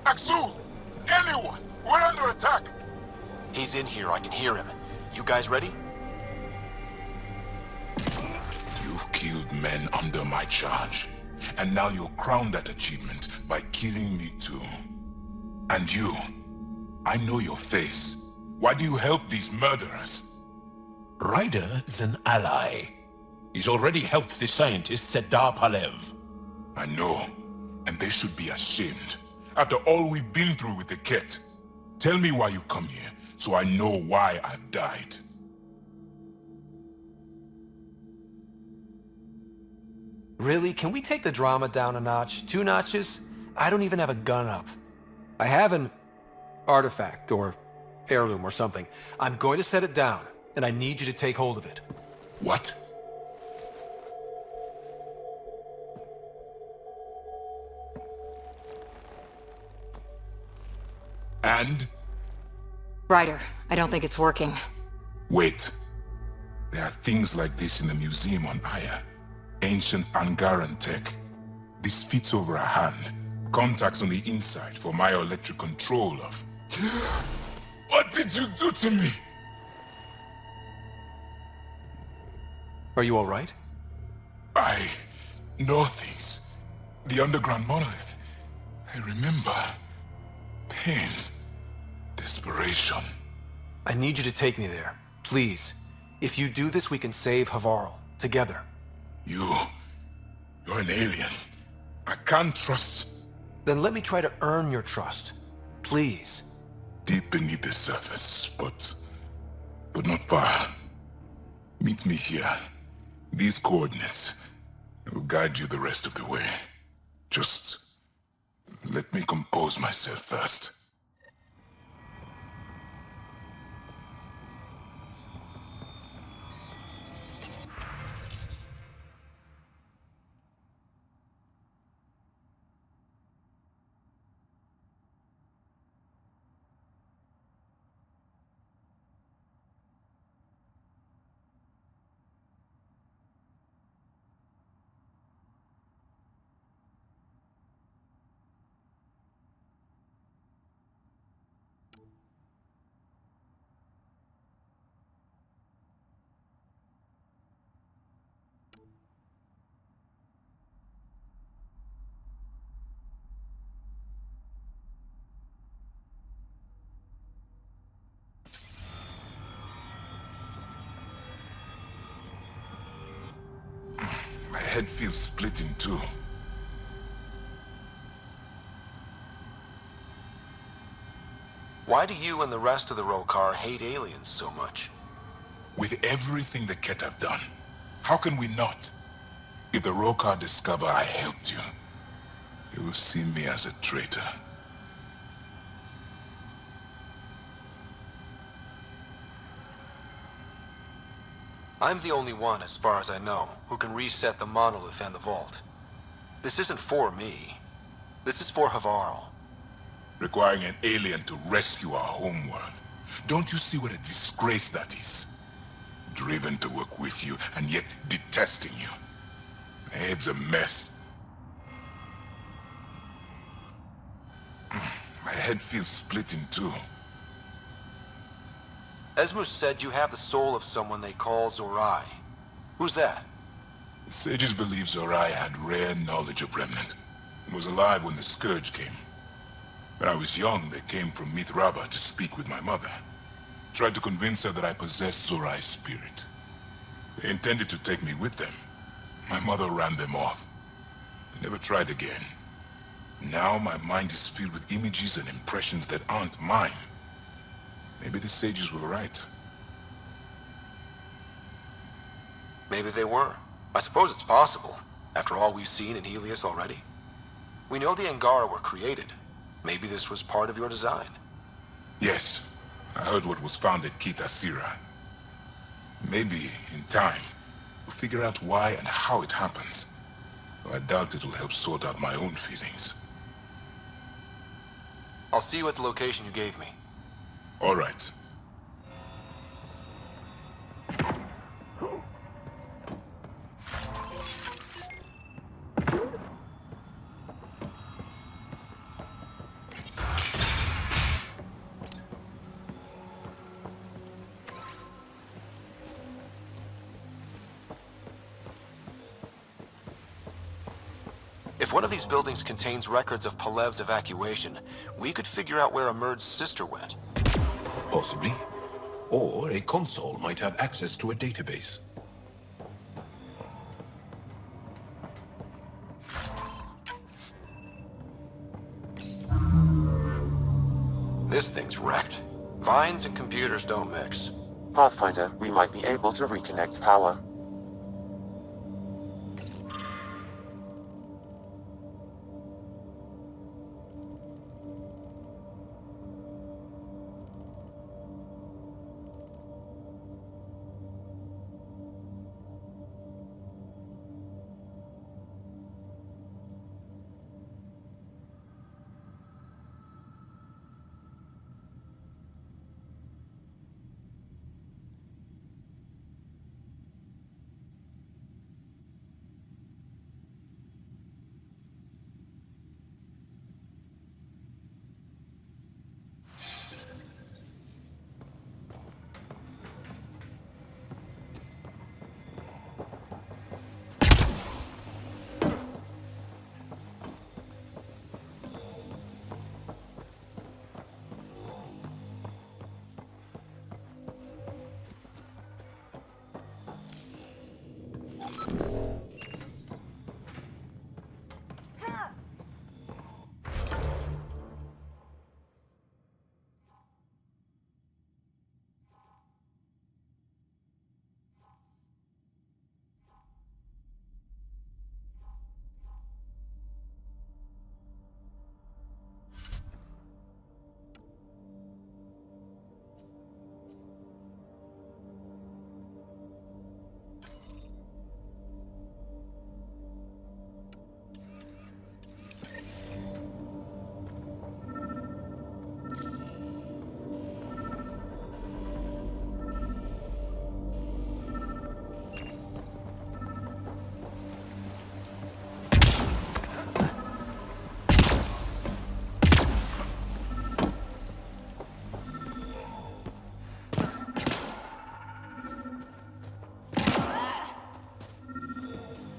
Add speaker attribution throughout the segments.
Speaker 1: Axul! Anyone! We're under attack!
Speaker 2: He's in here, I can hear him. You guys ready?
Speaker 1: You've killed men under my charge. And now you'll crown that achievement by killing me too. And you, I know your face. Why do you help these murderers?
Speaker 3: Ryder is an ally. He's already helped the scientists at Dar Palev.
Speaker 1: I know, and they should be ashamed. After all we've been through with the Ket. Tell me why you come here, so I know why I've died.
Speaker 2: Really? Can we take the drama down a notch? 2 notches? I don't even have a gun up. I have an artifact, or heirloom, or something. I'm going to set it down, and I need you to take hold of it.
Speaker 1: What? And?
Speaker 4: Ryder, I don't think it's working.
Speaker 1: Wait. There are things like this in the museum on Aya. Ancient Angaran tech. This fits over a hand. Contacts on the inside for myoelectric control of... What did you do to me?
Speaker 2: Are you alright?
Speaker 1: I know things. The underground monolith. I remember. Pain. Desperation.
Speaker 2: I need you to take me there. Please. If you do this, we can save Havarl. Together.
Speaker 1: You're an alien. I can't trust...
Speaker 2: Then let me try to earn your trust. Please.
Speaker 1: Deep beneath the surface, but not far. Meet me here. These coordinates. I will guide you the rest of the way. Just let me compose myself first. My head feels split in two.
Speaker 2: Why do you and the rest of the Rokar hate aliens so much?
Speaker 1: With everything the Ket have done, how can we not? If the Rokar discover I helped you, they will see me as a traitor.
Speaker 2: I'm the only one, as far as I know, who can reset the monolith and the vault. This isn't for me. This is for Havarl.
Speaker 1: Requiring an alien to rescue our homeworld. Don't you see what a disgrace that is? Driven to work with you, and yet detesting you. My head's a mess. My head feels split in two.
Speaker 2: Esmus said you have the soul of someone they call Zorai. Who's that?
Speaker 1: The sages believe Zorai had rare knowledge of Remnant, and was alive when the Scourge came. When I was young, they came from Mithraba to speak with my mother. Tried to convince her that I possessed Zorai's spirit. They intended to take me with them. My mother ran them off. They never tried again. Now my mind is filled with images and impressions that aren't mine. Maybe the sages were right.
Speaker 2: Maybe they were. I suppose it's possible, after all we've seen in Helios already. We know the Angara were created. Maybe this was part of your design.
Speaker 1: Yes, I heard what was found at Kita Sira. Maybe, in time, we'll figure out why and how it happens. Though I doubt it'll help sort out my own feelings.
Speaker 2: I'll see you at the location you gave me.
Speaker 1: All right.
Speaker 2: one of these buildings contains records of Palev's evacuation, we could figure out where Emerge's sister went.
Speaker 3: Possibly. Or a console might have access to a database.
Speaker 2: This thing's wrecked. Vines and computers don't mix.
Speaker 5: Pathfinder, we might be able to reconnect power.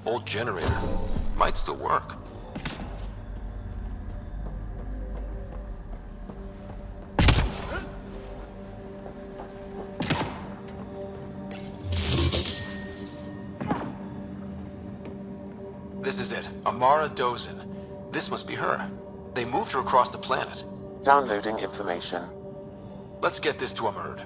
Speaker 2: Old generator. Might still work. This is it. Amara Dozin. This must be her. They moved her across the planet.
Speaker 5: Downloading information.
Speaker 2: Let's get this to Amerd.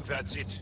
Speaker 3: think that's it.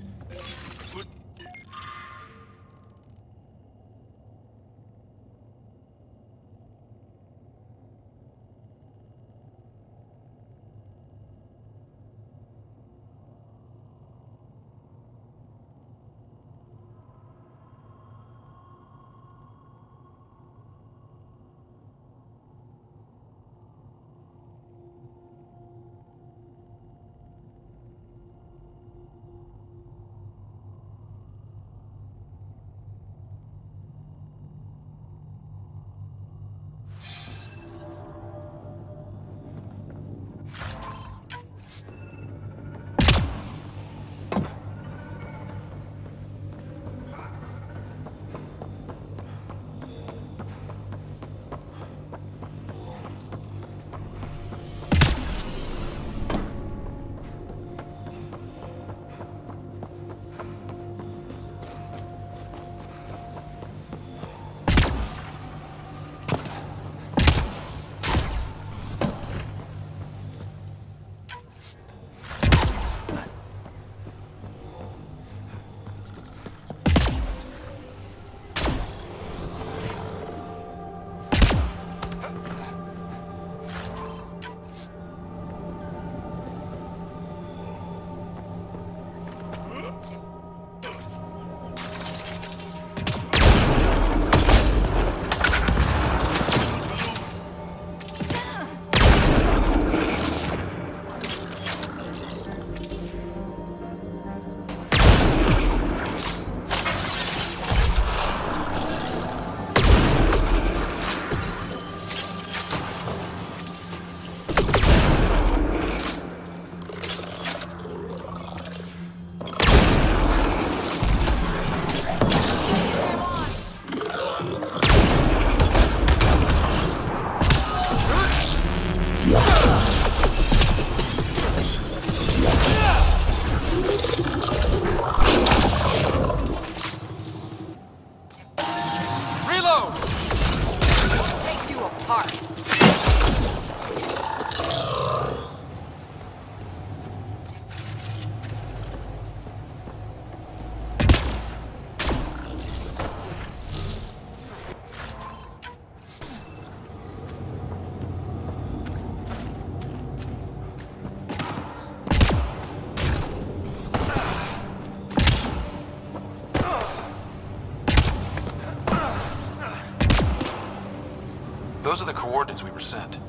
Speaker 2: Those are the coordinates we were sent.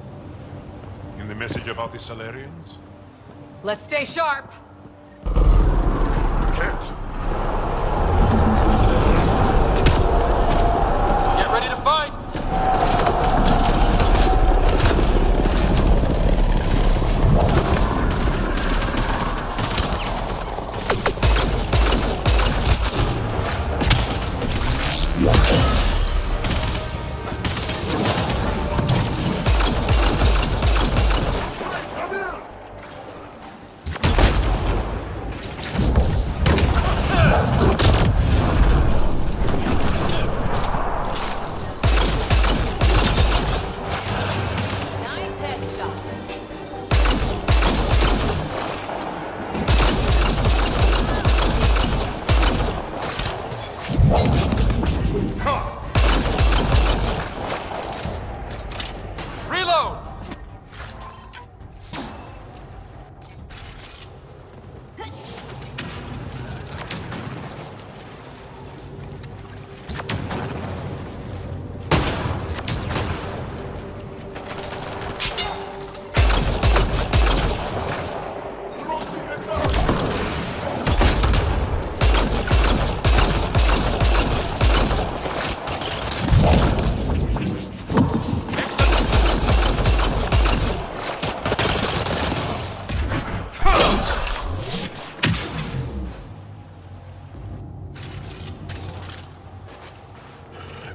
Speaker 3: In the message about the Salarians?
Speaker 4: Let's stay sharp!
Speaker 3: Can't.
Speaker 2: Get ready to fight!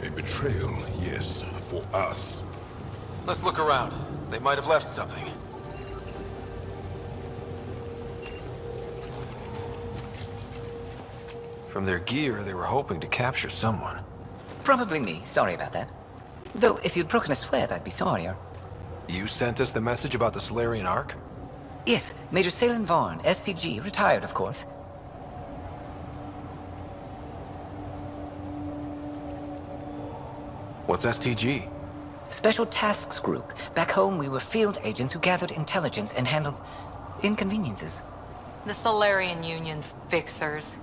Speaker 3: A betrayal, yes, for us.
Speaker 2: Let's look around. They might have left something. From their gear, they were hoping to capture someone.
Speaker 6: Probably me. Sorry about that. Though, if you'd broken a sweat, I'd be sorrier.
Speaker 2: You sent us the message about the Solarian Ark?
Speaker 6: Yes, Major Salin Vaughn, STG, retired, of course.
Speaker 2: What's STG?
Speaker 6: Special Tasks Group. Back home, we were field agents who gathered intelligence and handled inconveniences.
Speaker 4: The Solarian Union's fixers.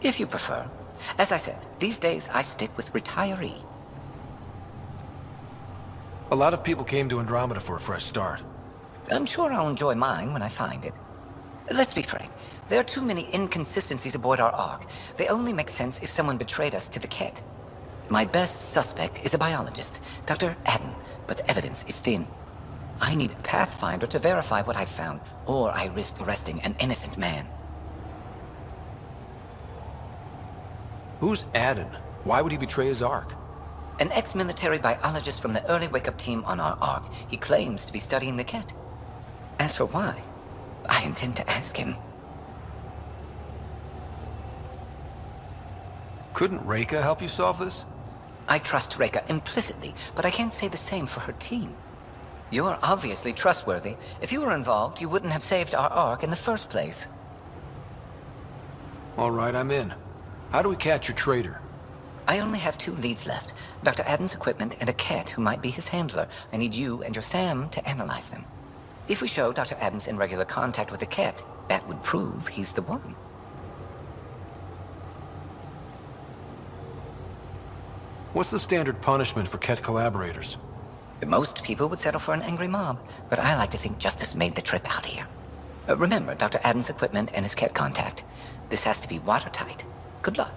Speaker 6: If you prefer. As I said, these days I stick with retiree.
Speaker 2: A lot of people came to Andromeda for a fresh start.
Speaker 6: I'm sure I'll enjoy mine when I find it. Let's be frank. There are too many inconsistencies aboard our Ark. They only make sense if someone betrayed us to the Ket. My best suspect is a biologist, Dr. Adden, but the evidence is thin. I need a Pathfinder to verify what I've found, or I risk arresting an innocent man.
Speaker 2: Who's Adden? Why would he betray his Ark?
Speaker 6: An ex-military biologist from the early wake-up team on our Ark. He claims to be studying the Ket. As for why, I intend to ask him.
Speaker 2: Couldn't Reika help you solve this?
Speaker 6: I trust Reika implicitly, but I can't say the same for her team. You're obviously trustworthy. If you were involved, you wouldn't have saved our Ark in the first place.
Speaker 2: All right, I'm in. How do we catch your traitor?
Speaker 6: I only have 2 leads left. Dr. Adden's equipment and a Ket who might be his handler. I need you and your Sam to analyze them. If we show Dr. Adden's in regular contact with the Ket, that would prove he's the one.
Speaker 2: What's the standard punishment for Ket collaborators?
Speaker 6: Most people would settle for an angry mob, but I like to think justice made the trip out here. Remember Dr. Adden's equipment and his Ket contact. This has to be watertight. Good luck.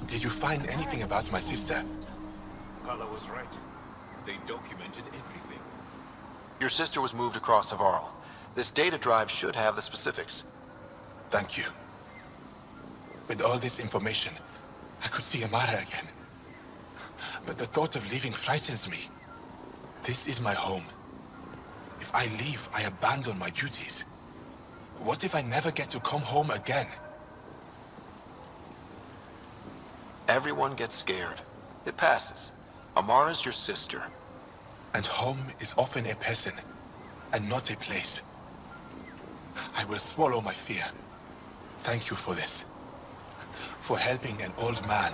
Speaker 3: Did you find anything about my sister?
Speaker 1: Carla was right. They documented everything.
Speaker 2: Your sister was moved across Havarl. This data drive should have the specifics.
Speaker 3: Thank you. With all this information, I could see Amara again. But the thought of leaving frightens me. This is my home. If I leave, I abandon my duties. What if I never get to come home again?
Speaker 2: Everyone gets scared. It passes. Amara's your sister.
Speaker 3: And home is often a person, and not a place. I will swallow my fear. Thank you for this. For helping an old man.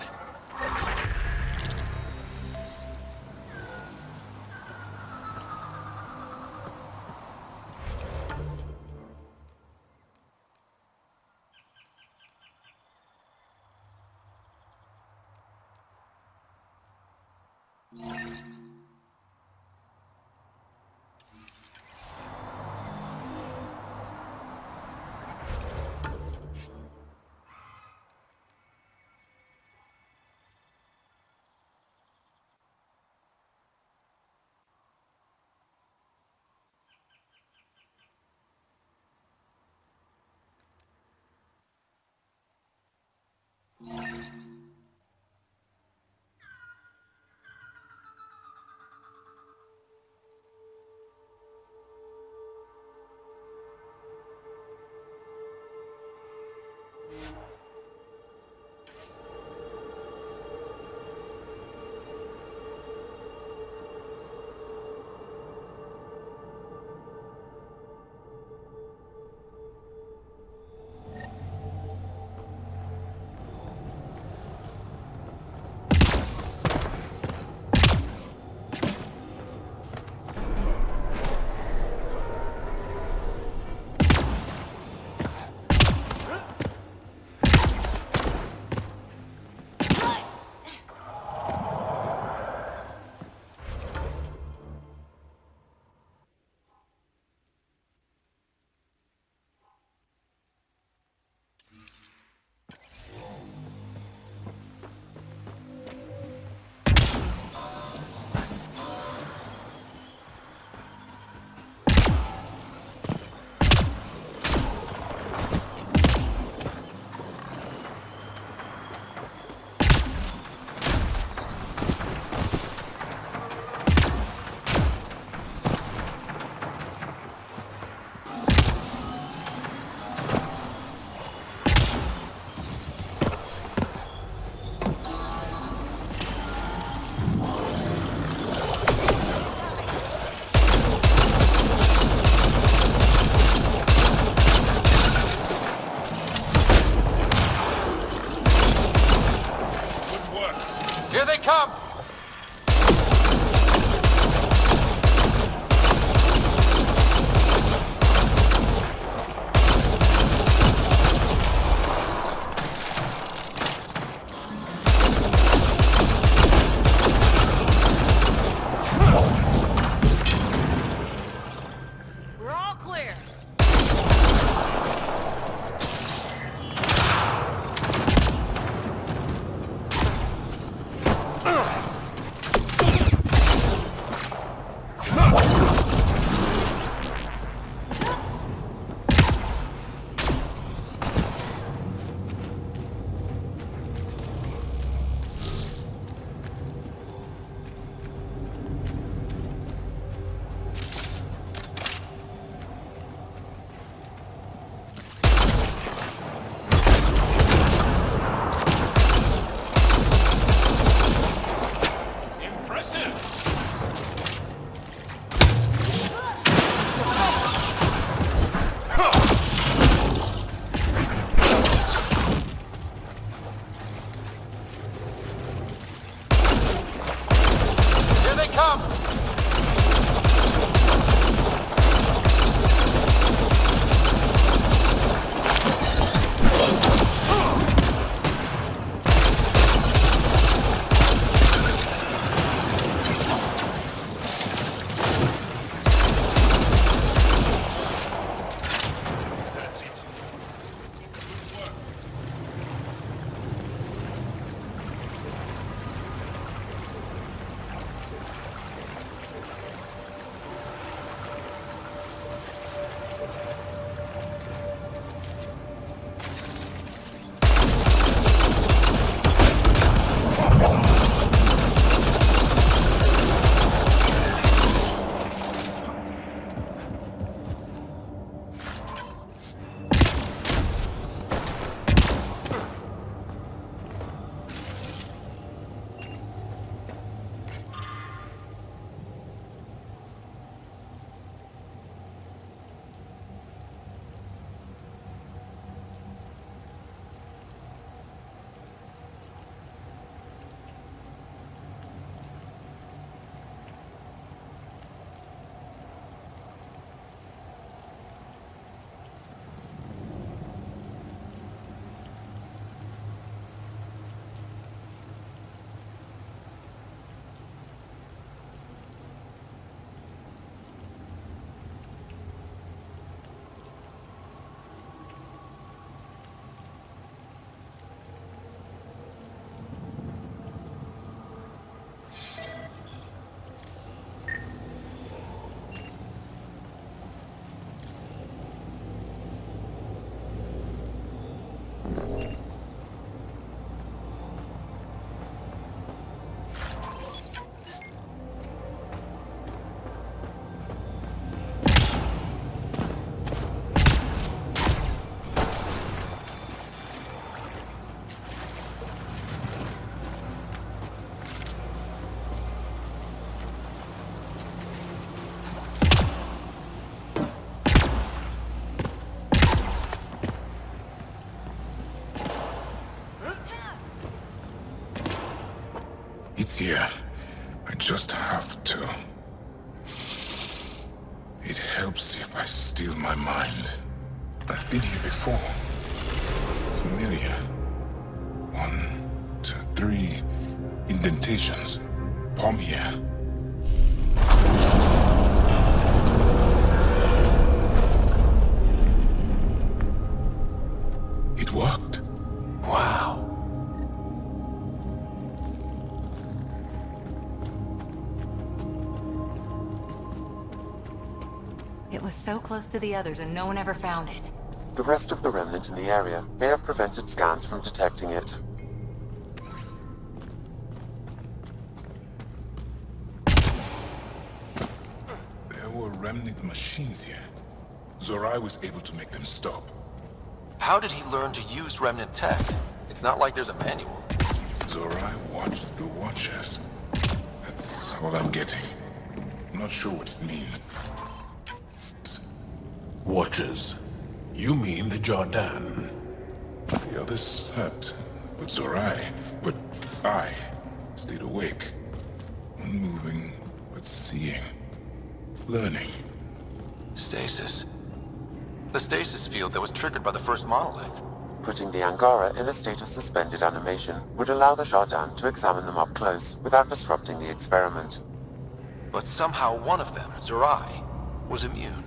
Speaker 1: It's here. I just have to. It helps if I steal my mind. I've been here before. Familiar. 1, 2, 3 indentations. Palm here. It worked.
Speaker 2: Wow.
Speaker 4: It was so close to the others and no one ever found it.
Speaker 5: The rest of the remnant in the area may have prevented scans from detecting it.
Speaker 1: There were remnant machines here. Zorai was able to make them stop.
Speaker 2: How did he learn to use remnant tech? It's not like there's a manual.
Speaker 1: Zorai watched the Watchers. That's all I'm getting. I'm not sure what it means.
Speaker 7: Watchers. You mean the Jordan?
Speaker 1: The others slept, but I stayed awake. Unmoving, but seeing. Learning.
Speaker 2: Stasis. The stasis field that was triggered by the first monolith.
Speaker 5: Putting the Angara in a state of suspended animation would allow the Jordan to examine them up close without disrupting the experiment.
Speaker 2: But somehow one of them, Zorai, was immune.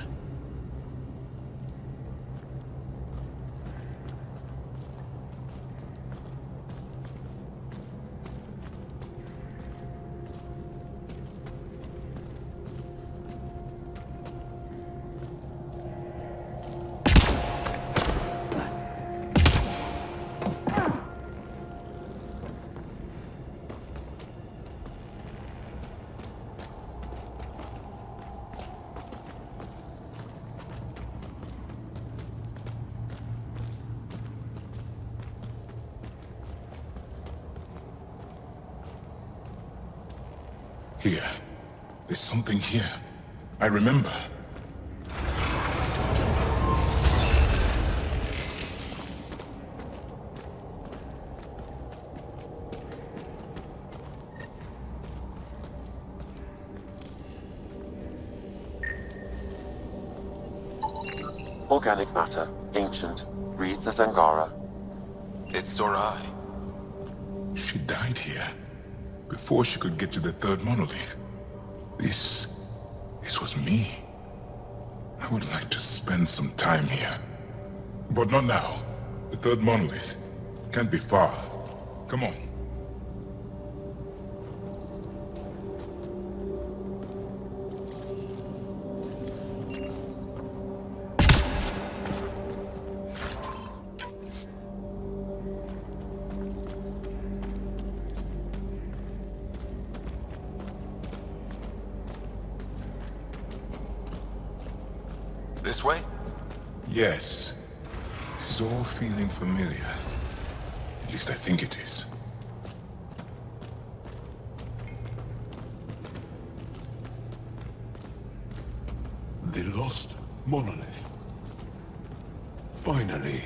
Speaker 1: Here. There's something here. I remember.
Speaker 5: Organic matter, ancient, reads as Angara.
Speaker 2: It's Zorai.
Speaker 1: She died here. Before she could get to the third monolith. This was me. I would like to spend some time here. But not now. The third monolith can't be far. Come on.
Speaker 2: This way?
Speaker 1: Yes. This is all feeling familiar. At least I think it is.
Speaker 7: The lost monolith. Finally.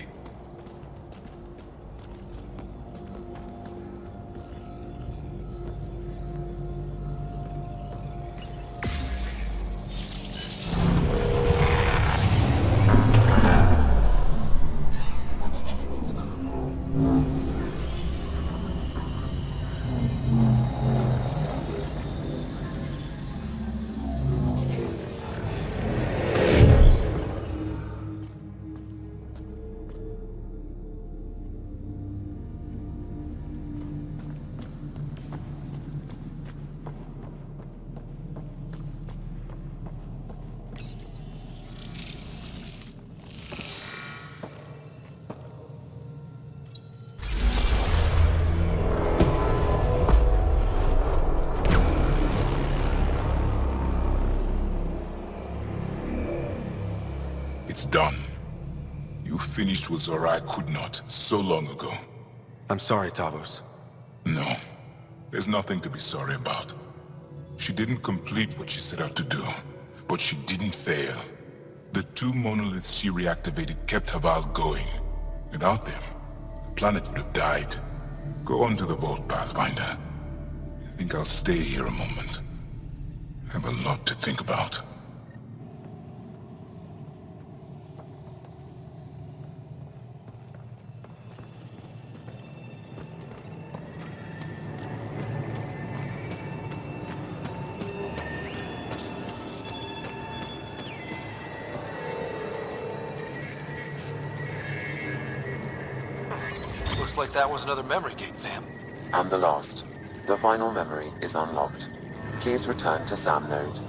Speaker 1: It's done. You finished what Zorai could not so long ago.
Speaker 2: I'm sorry, Tavos.
Speaker 1: No. There's nothing to be sorry about. She didn't complete what she set out to do, but she didn't fail. The 2 monoliths she reactivated kept Havarl going. Without them, the planet would have died. Go on to the vault, Pathfinder. think I'll stay here a moment. I have a lot to think about.
Speaker 2: Looks like that was another memory gate, Sam.
Speaker 5: And the last. The final memory is unlocked. Please return to Sam Node.